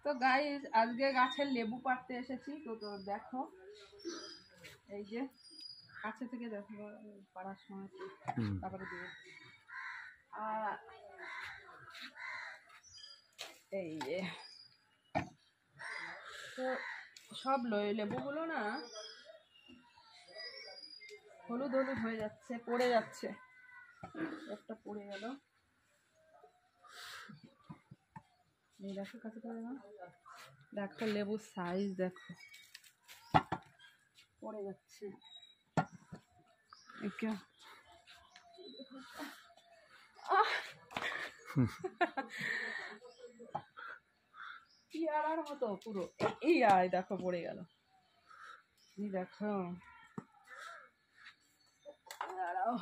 তো গাইস আজকে গাছের লেবু পাড়তে এসেছি। তো দেখো এই যে কাছে থেকে দেখো পাড়ার সময় তারপরে দিয়ে আর এই যে তো সব লেবুগুলো না হলুদ হলুদ হয়ে যাচ্ছে, পড়ে যাচ্ছে। একটা পড়ে গেল, এই দেখো কাছে করে না, দেখো লেবুর সাইজ দেখো, পড়ে যাচ্ছে। পেয়ারার মতো পুরো, এই আয় দেখো পড়ে গেল, এই দেখো দাঁড়াও।